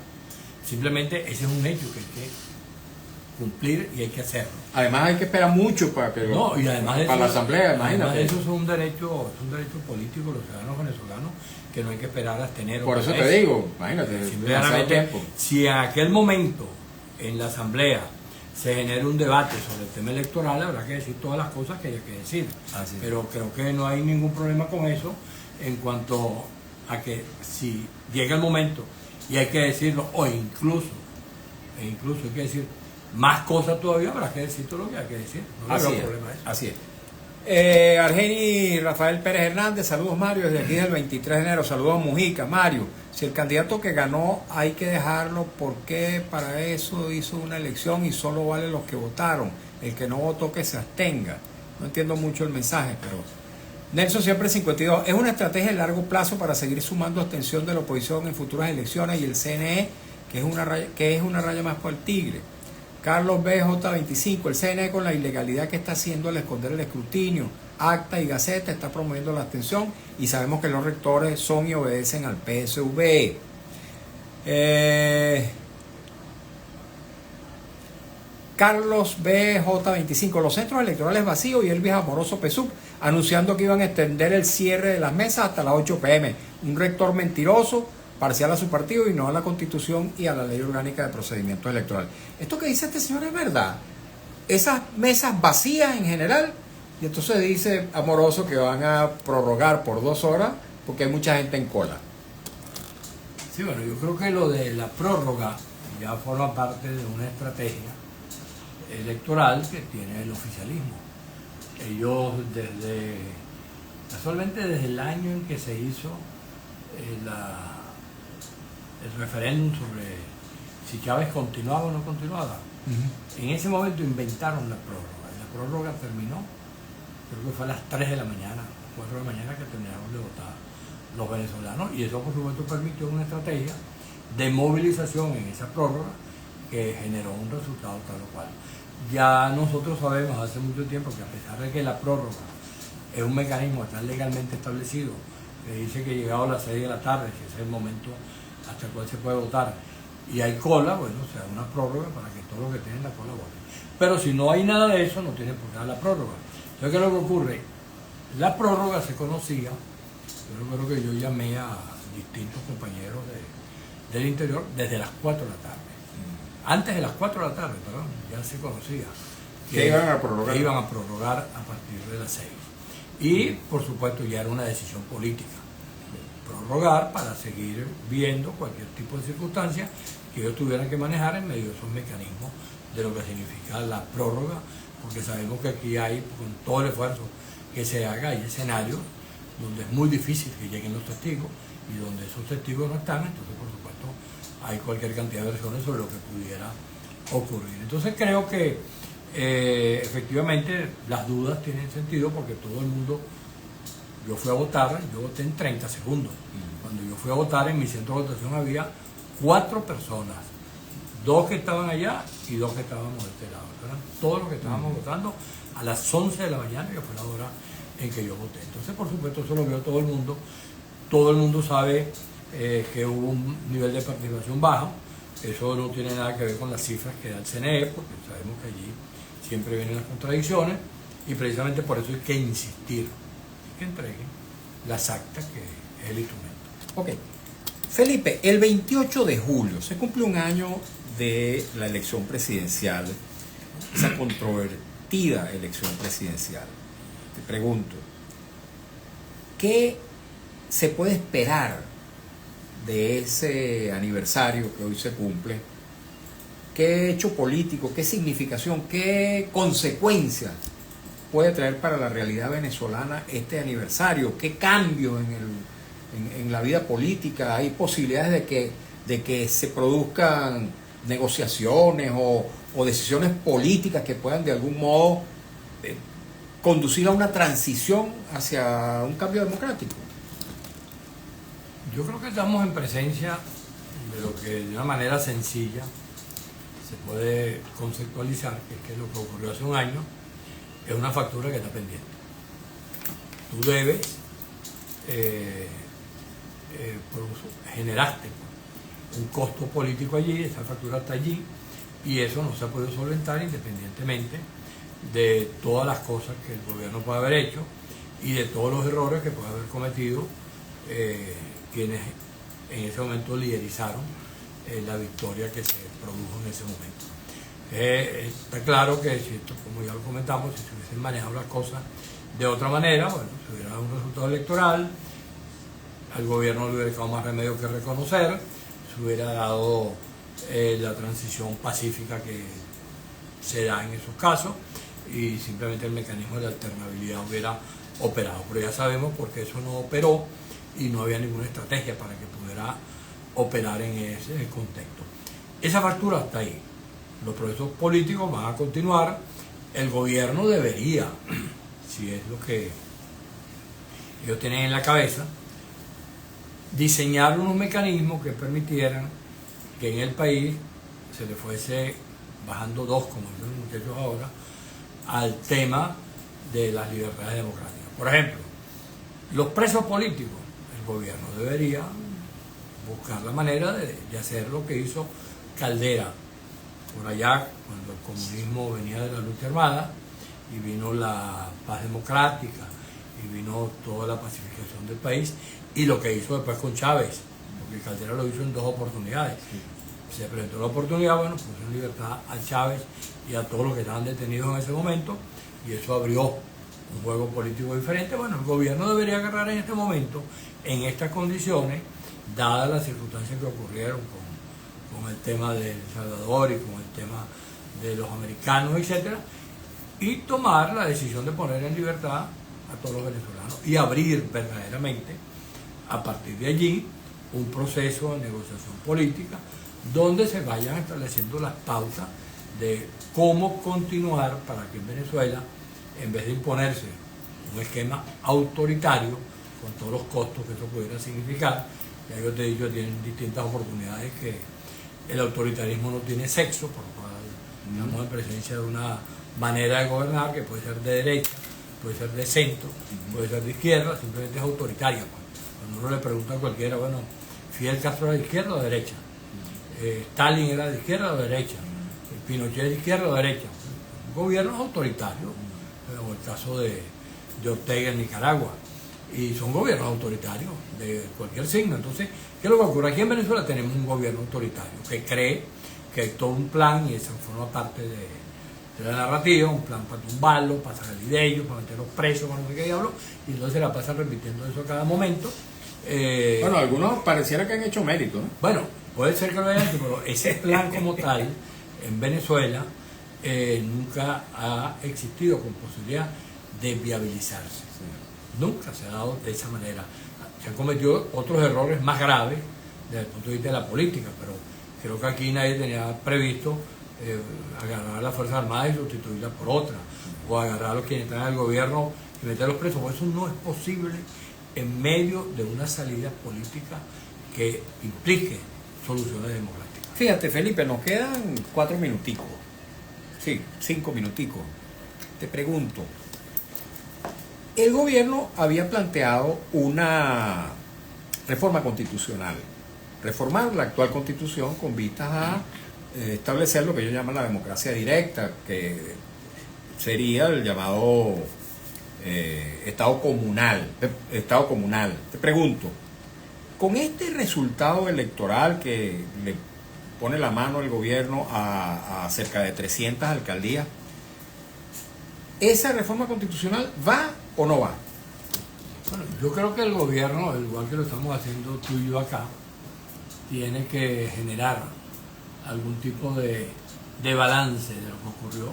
Simplemente ese es un hecho que hay que cumplir y hay que hacerlo. Además hay que esperar mucho para que No, y además para la Asamblea, imagínate. Eso es un derecho político de los ciudadanos venezolanos que no hay que esperar a tener. Por eso te digo, imagínate, demasiado tiempo. Si en aquel momento en la Asamblea se genera un debate sobre el tema electoral, habrá que decir todas las cosas que haya que decir. Pero creo que no hay ningún problema con eso en cuanto a que si llega el momento y hay que decirlo, o incluso hay que decir más cosas todavía, habrá que decir todo lo que hay que decir. No hay problema eso. Así es. Argeni Rafael Pérez Hernández, saludos Mario, desde aquí del 23 de enero, saludos a Mujica. Mario, si el candidato que ganó hay que dejarlo, ¿por qué para eso hizo una elección y solo vale los que votaron? El que no votó que se abstenga. No entiendo mucho el mensaje, pero... Nelson siempre 52, es una estrategia de largo plazo para seguir sumando abstención de la oposición en futuras elecciones y el CNE, que es una raya más para el tigre. Carlos BJ25, el CNE con la ilegalidad que está haciendo al esconder el escrutinio, acta y gaceta está promoviendo la abstención y sabemos que los rectores son y obedecen al PSV. Carlos BJ25, los centros electorales vacíos y Elvis Amoroso PSUV anunciando que iban a extender el cierre de las mesas hasta las 8 p.m. Un rector mentiroso, parcial a su partido y no a la Constitución y a la Ley Orgánica de Procedimientos Electorales. Esto que dice este señor es verdad. Esas mesas vacías en general, y entonces dice Amoroso que van a prorrogar por 2 horas porque hay mucha gente en cola. Sí, bueno, yo creo que lo de la prórroga ya forma parte de una estrategia electoral que tiene el oficialismo. Ellos casualmente desde el año en que se hizo el referéndum sobre si Chávez continuaba o no continuaba, en ese momento inventaron la prórroga. Y la prórroga terminó, creo que fue a las 3 de la mañana, 4 de la mañana que terminaron de votar los venezolanos, y eso por supuesto permitió una estrategia de movilización en esa prórroga que generó un resultado tal o cual. Ya nosotros sabemos hace mucho tiempo que a pesar de que la prórroga es un mecanismo que está legalmente establecido, que dice que llegado a las 6 de la tarde, que es el momento hasta el cual se puede votar, y hay cola, bueno, se da una prórroga para que todos los que tienen la cola voten. Pero si no hay nada de eso, no tiene por qué dar la prórroga. Entonces, ¿qué es lo que ocurre? La prórroga se conocía, yo creo que yo llamé a distintos compañeros del interior desde las 4 de la tarde. Antes de las 4 de la tarde, perdón, ya se conocía que iban a prorrogar. Iban a prorrogar a partir de las 6. Y, por supuesto, ya era una decisión política. Prorrogar para seguir viendo cualquier tipo de circunstancia que ellos tuvieran que manejar en medio de esos mecanismos de lo que significa la prórroga, porque sabemos que aquí hay, con todo el esfuerzo que se haga, hay escenarios donde es muy difícil que lleguen los testigos y donde esos testigos no están, entonces por supuesto hay cualquier cantidad de versiones sobre lo que pudiera ocurrir. Entonces creo que efectivamente las dudas tienen sentido porque todo el mundo, yo fui a votar, yo voté en 30 segundos. Cuando yo fui a votar en mi centro de votación había 4 personas, 2 que estaban allá y 2 que estábamos de este lado. Eran todos los que estábamos votando a las 11 de la mañana, que fue la hora en que yo voté. Entonces, por supuesto, eso lo vio todo el mundo sabe que hubo un nivel de participación bajo. Eso no tiene nada que ver con las cifras que da el CNE, porque sabemos que allí siempre vienen las contradicciones y precisamente por eso hay que insistir que entreguen las actas, que es el instrumento. Ok. Felipe, el 28 de julio se cumple un año de la elección presidencial, esa controvertida elección presidencial. Te pregunto, ¿qué se puede esperar de ese aniversario que hoy se cumple? ¿Qué hecho político, qué significación, qué consecuencias puede traer para la realidad venezolana este aniversario? ¿Qué cambio en la vida política? ¿Hay posibilidades de que se produzcan negociaciones o decisiones políticas que puedan de algún modo conducir a una transición hacia un cambio democrático? Yo creo que estamos en presencia de lo que de una manera sencilla se puede conceptualizar, que es que lo que ocurrió hace un año es una factura que está pendiente. Tú debes, generaste un costo político allí, esa factura está allí, y eso no se ha podido solventar independientemente de todas las cosas que el gobierno puede haber hecho y de todos los errores que puede haber cometido quienes en ese momento liderizaron la victoria que se produjo en ese momento. Está claro que, si esto, como ya lo comentamos, si se hubiesen manejado las cosas de otra manera, bueno, se hubiera dado un resultado electoral, al gobierno le hubiera quedado más remedio que reconocer, se hubiera dado la transición pacífica que se da en esos casos y simplemente el mecanismo de la alternabilidad hubiera operado. Pero ya sabemos por qué eso no operó y no había ninguna estrategia para que pudiera operar en ese contexto. Esa factura está ahí. Los procesos políticos van a continuar. El gobierno debería, si es lo que ellos tienen en la cabeza, diseñar unos mecanismos que permitieran que en el país se le fuese bajando dos, como dicen los muchachos ahora, al tema de las libertades democráticas. Por ejemplo, los presos políticos, el gobierno debería buscar la manera de hacer lo que hizo Caldera por allá, cuando el comunismo venía de la lucha armada y vino la paz democrática y vino toda la pacificación del país, y lo que hizo después con Chávez, porque Caldera lo hizo en dos oportunidades. Se presentó la oportunidad, bueno, puso en libertad a Chávez y a todos los que estaban detenidos en ese momento, y eso abrió un juego político diferente. Bueno, el gobierno debería agarrar en este momento, en estas condiciones, dadas las circunstancias que ocurrieron con el tema de El Salvador y con el tema de los americanos, etcétera, y tomar la decisión de poner en libertad a todos los venezolanos y abrir verdaderamente a partir de allí un proceso de negociación política donde se vayan estableciendo las pautas de cómo continuar para que en Venezuela, en vez de imponerse un esquema autoritario con todos los costos que eso pudiera significar, ya yo te he dicho, tienen distintas oportunidades, que el autoritarismo no tiene sexo, por lo cual estamos en presencia de una manera de gobernar que puede ser de derecha, puede ser de centro, puede ser de izquierda, simplemente es autoritaria. Cuando uno le pregunta a cualquiera, bueno, Fidel Castro era de izquierda o de derecha, Stalin era de izquierda o de derecha, Pinochet de izquierda o de derecha, un gobierno autoritario, o el caso de Ortega en Nicaragua, y son gobiernos autoritarios de cualquier signo. Entonces, ¿qué es lo que ocurre? Aquí en Venezuela tenemos un gobierno autoritario que cree que hay todo un plan, y eso forma parte de la narrativa, un plan para tumbarlo, para salir de ellos, para meterlos presos, para no sé qué diablo, y entonces se la pasan repitiendo eso a cada momento. Bueno, algunos pareciera que han hecho mérito, ¿no? Bueno, puede ser que lo hayan hecho, pero ese plan como tal en Venezuela nunca ha existido con posibilidad de viabilizarse. Nunca se ha dado de esa manera. Se han cometido otros errores más graves desde el punto de vista de la política, pero creo que aquí nadie tenía previsto agarrar a las Fuerzas Armadas y sustituirlas por otras, o agarrar a los quienes están en el gobierno y meterlos presos. Por eso no es posible en medio de una salida política que implique soluciones democráticas. Fíjate, Felipe, nos quedan 4 minuticos. Sí, 5 minuticos. Te pregunto, el gobierno había planteado una reforma constitucional, reformar la actual constitución con vistas a establecer lo que ellos llaman la democracia directa, que sería el llamado Estado comunal. Te pregunto, con este resultado electoral que le pone la mano el gobierno a cerca de 300 alcaldías, ¿esa reforma constitucional va o no va? Bueno, yo creo que el gobierno, al igual que lo estamos haciendo tú y yo acá, tiene que generar algún tipo de balance de lo que ocurrió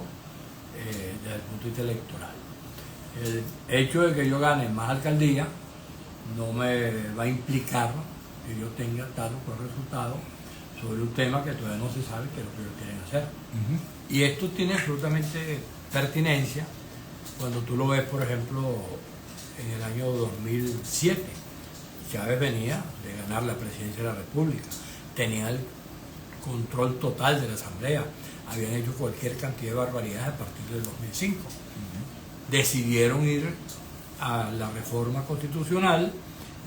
desde el punto de vista electoral. El hecho de que yo gane más alcaldías no me va a implicar que yo tenga tal o cual resultado sobre un tema que todavía no se sabe qué es lo que ellos quieren hacer. Y esto tiene absolutamente pertinencia cuando tú lo ves, por ejemplo, en el año 2007. Chávez venía de ganar la presidencia de la República, tenía el control total de la Asamblea, habían hecho cualquier cantidad de barbaridades a partir del 2005. Decidieron ir a la reforma constitucional.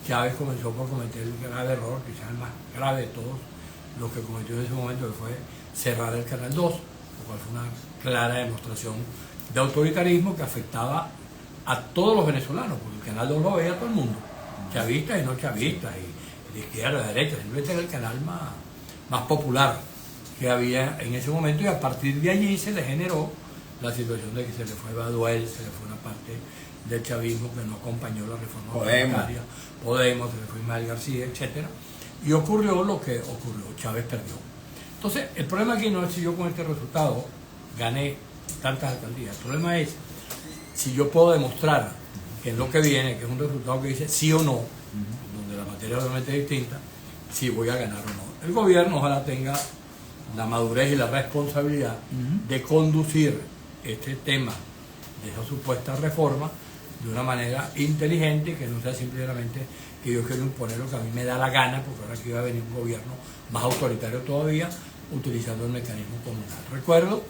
Chávez comenzó por cometer el grave error, quizás el más grave de todos los que cometió en ese momento, que fue cerrar el Canal 2, lo cual fue una clara demostración de autoritarismo que afectaba a todos los venezolanos, porque el Canal 2 lo veía todo el mundo, chavistas y no chavistas, y de izquierda, de derecha, simplemente era el canal más popular que había en ese momento, y a partir de allí se le generó la situación de que se le fue Baduel, se le fue una parte del chavismo que no acompañó la reforma parlamentaria, Podemos, se le fue Ismael García, etcétera, y ocurrió lo que ocurrió, Chávez perdió. Entonces, el problema aquí no es si yo con este resultado gané tantas alcaldías, el problema es si yo puedo demostrar que en lo que viene, que es un resultado que dice sí o no, donde la materia obviamente es distinta, si voy a ganar o no. El gobierno ojalá tenga la madurez y la responsabilidad de conducir este tema de esa supuesta reforma de una manera inteligente, que no sea simplemente que yo quiero imponer lo que a mí me da la gana, porque ahora aquí va a venir un gobierno más autoritario todavía, utilizando el mecanismo comunal. Recuerdo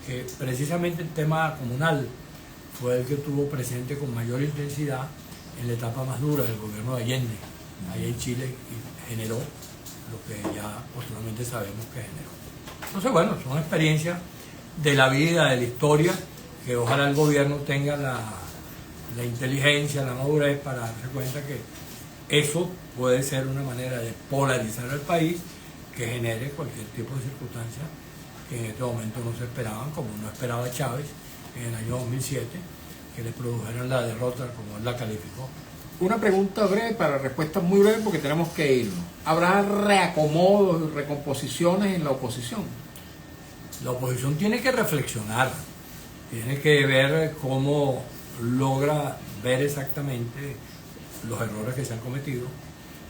que precisamente el tema comunal fue el que tuvo presente con mayor intensidad en la etapa más dura del gobierno de Allende, allá en Chile, y generó lo que ya posteriormente sabemos que generó. Entonces, bueno, son experiencias de la vida, de la historia, que ojalá el gobierno tenga la inteligencia, la madurez para darse cuenta que eso puede ser una manera de polarizar al país, que genere cualquier tipo de circunstancia que en este momento no se esperaban, como no esperaba Chávez en el año 2007, que le produjeron la derrota como él la calificó. Una pregunta breve para respuesta muy breve porque tenemos que irnos. ¿Habrá reacomodos y recomposiciones en la oposición? La oposición tiene que reflexionar, tiene que ver cómo logra ver exactamente los errores que se han cometido.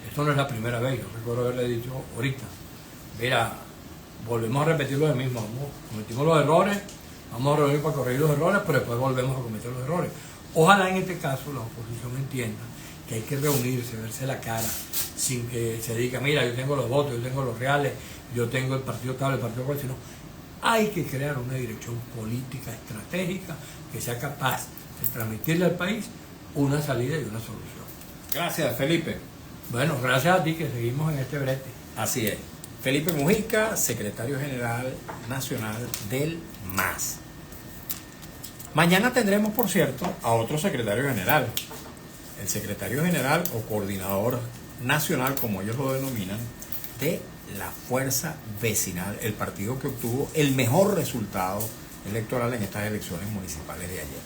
Esto no es la primera vez, yo recuerdo haberle dicho ahorita, mira, volvemos a repetir lo mismo, cometimos los errores, vamos a reunir para corregir los errores, pero después volvemos a cometer los errores. Ojalá en este caso la oposición entienda que hay que reunirse, verse la cara, sin que se diga, mira, yo tengo los votos, yo tengo los reales, yo tengo el partido tal, el partido cual, sino hay que crear una dirección política estratégica que sea capaz de transmitirle al país una salida y una solución. Gracias, Felipe. Bueno, gracias a ti que seguimos en este brete. Así es. Felipe Mujica, secretario general nacional del MAS. Mañana tendremos, por cierto, a otro secretario general. El secretario general o coordinador nacional, como ellos lo denominan, de la Fuerza Vecinal, el partido que obtuvo el mejor resultado electoral en estas elecciones municipales de ayer.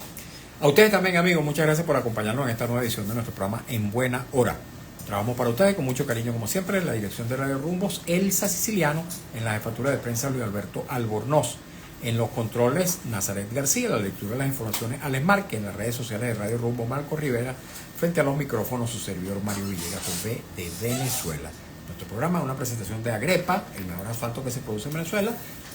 A ustedes también, amigos, muchas gracias por acompañarnos en esta nueva edición de nuestro programa En Buena Hora. Trabajamos para ustedes con mucho cariño, como siempre, en la dirección de Radio Rumbos, Elsa Siciliano, en la jefatura de prensa, Luis Alberto Albornoz, en los controles, Nazaret García, la lectura de las informaciones, Alex Márquez, en las redes sociales de Radio Rumbo, Marco Rivera, frente a los micrófonos, su servidor Mario Villegas, con B de Venezuela. Nuestro programa es una presentación de Agrepa, el mejor asfalto que se produce en Venezuela,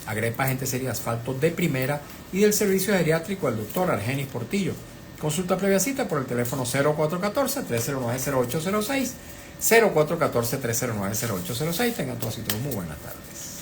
Agrepa, agente serie de asfalto de primera, y del servicio geriátrico al doctor Argenis Portillo. Consulta previa cita por el teléfono 0414-309-0806, 0414-309-0806. Tengan todos y todos muy buenas tardes.